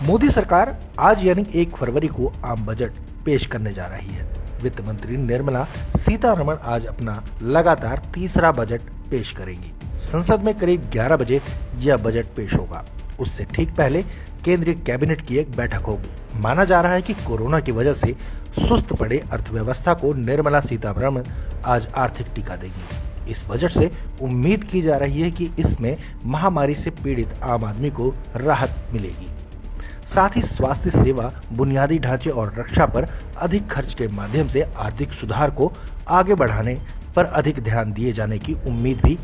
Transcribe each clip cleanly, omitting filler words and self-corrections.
मोदी सरकार आज यानी 1 फरवरी को आम बजट पेश करने जा रही है। वित्त मंत्री निर्मला सीतारमण आज अपना लगातार तीसरा बजट पेश करेंगी। संसद में करीब 11 बजे यह बजट पेश होगा। उससे ठीक पहले केंद्रीय कैबिनेट की एक बैठक होगी। माना जा रहा है कि कोरोना की वजह से सुस्त पड़े अर्थव्यवस्था को निर्मला सीतारमण आज आर्थिक टीका देंगी। इस बजट से उम्मीद की जा रही है कि इसमें महामारी से पीड़ित आम आदमी को राहत मिलेगी। साथ ही स्वास्थ्य सेवा, बुनियादी ढांचे और रक्षा पर अधिक खर्च के माध्यम से आर्थिक सुधार को आगे बढ़ाने पर अधिक ध्यान दिए जाने की उम्मीद भी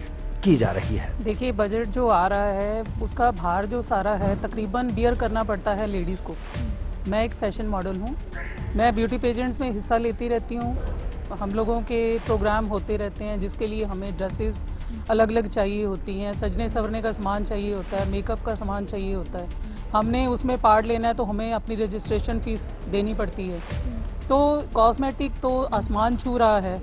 की जा रही है। देखिए, बजट जो आ रहा है उसका भार जो सारा है तकरीबन बियर करना पड़ता है लेडीज़ को। मैं एक फैशन मॉडल हूँ, मैं ब्यूटी पेजेंट्स में हिस्सा लेती रहती हूँ। हम लोगों के प्रोग्राम होते रहते हैं जिसके लिए हमें ड्रेसेस अलग अलग चाहिए होती हैं, सजने संवरने का सामान चाहिए होता है, मेकअप का सामान चाहिए होता है। हमने उसमें पार्ट लेना है तो हमें अपनी रजिस्ट्रेशन फ़ीस देनी पड़ती है। तो कॉस्मेटिक तो आसमान छू रहा है।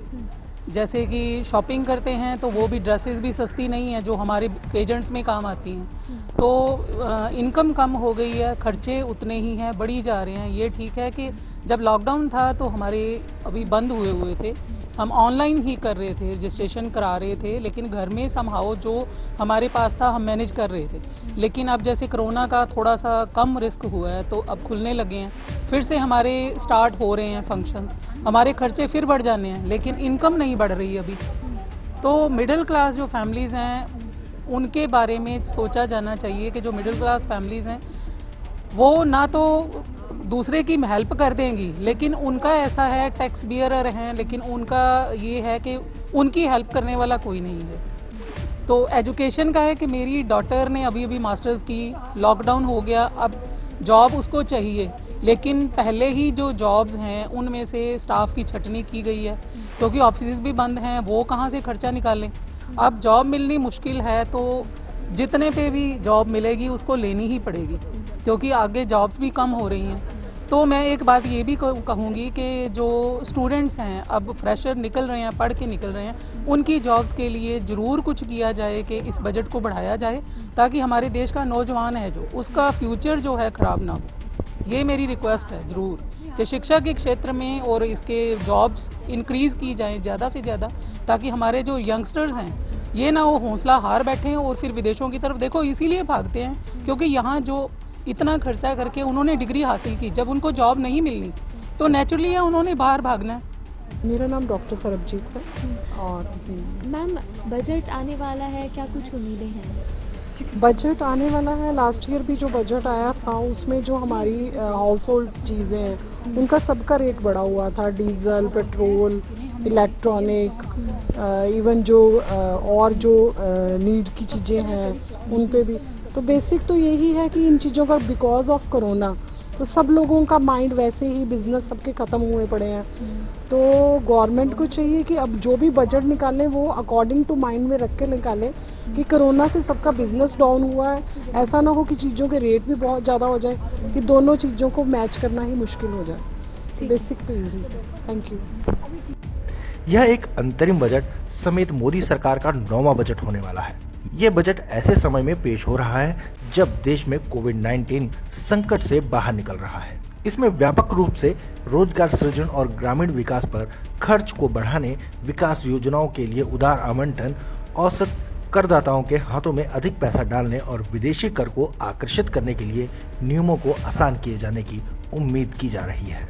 जैसे कि शॉपिंग करते हैं तो वो भी ड्रेसेस भी सस्ती नहीं है जो हमारे पेजेंट्स में काम आती हैं। तो इनकम कम हो गई है, खर्चे उतने ही हैं, बढ़ी जा रहे हैं। ये ठीक है कि जब लॉकडाउन था तो हमारे अभी बंद हुए थे, हम ऑनलाइन ही कर रहे थे, रजिस्ट्रेशन करा रहे थे, लेकिन घर में समहाउ जो हमारे पास था हम मैनेज कर रहे थे। लेकिन अब जैसे कोरोना का थोड़ा सा कम रिस्क हुआ है तो अब खुलने लगे हैं, फिर से हमारे स्टार्ट हो रहे हैं फंक्शंस, हमारे खर्चे फिर बढ़ जाने हैं, लेकिन इनकम नहीं बढ़ रही अभी। तो मिडिल क्लास जो फैमिलीज़ हैं उनके बारे में सोचा जाना चाहिए कि जो मिडिल क्लास फैमिलीज़ हैं वो ना तो दूसरे की हेल्प कर देंगी, लेकिन उनका ऐसा है टैक्स बियरर हैं, लेकिन उनका ये है कि उनकी हेल्प करने वाला कोई नहीं है। तो एजुकेशन का है कि मेरी डॉटर ने अभी मास्टर्स की, लॉकडाउन हो गया, अब जॉब उसको चाहिए, लेकिन पहले ही जो जॉब्स हैं उनमें से स्टाफ की छटनी की गई है क्योंकि ऑफिस भी बंद हैं, वो कहाँ से खर्चा निकालें। अब जॉब मिलनी मुश्किल है तो जितने पे भी जॉब मिलेगी उसको लेनी ही पड़ेगी क्योंकि आगे जॉब्स भी कम हो रही हैं। तो मैं एक बात ये भी कहूँगी कि जो स्टूडेंट्स हैं अब फ्रेशर निकल रहे हैं, पढ़ के निकल रहे हैं, उनकी जॉब्स के लिए ज़रूर कुछ किया जाए कि इस बजट को बढ़ाया जाए ताकि हमारे देश का नौजवान है जो उसका फ्यूचर जो है ख़राब ना हो। ये मेरी रिक्वेस्ट है ज़रूर कि शिक्षा के क्षेत्र में और इसके जॉब्स इंक्रीज़ की जाएँ ज़्यादा से ज़्यादा, ताकि हमारे जो यंगस्टर्स हैं ये ना वो हौसला हार बैठे हैं और फिर विदेशों की तरफ देखो इसीलिए भागते हैं क्योंकि यहाँ जो इतना खर्चा करके उन्होंने डिग्री हासिल की, जब उनको जॉब नहीं मिलनी तो नेचुरली है उन्होंने बाहर भागना है। मेरा नाम डॉक्टर सरबजीत है। और मैम, बजट आने वाला है, क्या कुछ उम्मीदें हैं? बजट आने वाला है। लास्ट ईयर भी जो बजट आया था उसमें जो हमारी हाउस होल्ड चीज़ें हैं उनका सबका रेट बढ़ा हुआ था, डीजल, पेट्रोल, इलेक्ट्रॉनिक, इवन जो और जो नीड की चीज़ें हैं उन पे भी। तो बेसिक तो यही है कि इन चीज़ों का बिकॉज ऑफ कोरोना तो सब लोगों का माइंड वैसे ही बिजनेस सबके ख़त्म हुए पड़े हैं। तो गवर्नमेंट को चाहिए कि अब जो भी बजट निकालें वो अकॉर्डिंग टू माइंड में रख के निकालें कि कोरोना से सबका बिजनेस डाउन हुआ है, ऐसा ना हो कि चीज़ों के रेट भी बहुत ज़्यादा हो जाए कि दोनों चीज़ों को मैच करना ही मुश्किल हो जाए। बेसिक तो यही है। Thank you. यह एक अंतरिम बजट समेत मोदी सरकार का 9वां बजट होने वाला है। यह बजट ऐसे समय में पेश हो रहा है जब देश में कोविड-19 संकट से बाहर निकल रहा है। इसमें व्यापक रूप से रोजगार सृजन और ग्रामीण विकास पर खर्च को बढ़ाने, विकास योजनाओं के लिए उदार आवंटन, औसत करदाताओं के हाथों में अधिक पैसा डालने और विदेशी कर को आकर्षित करने के लिए नियमों को आसान किए जाने की उम्मीद की जा रही है।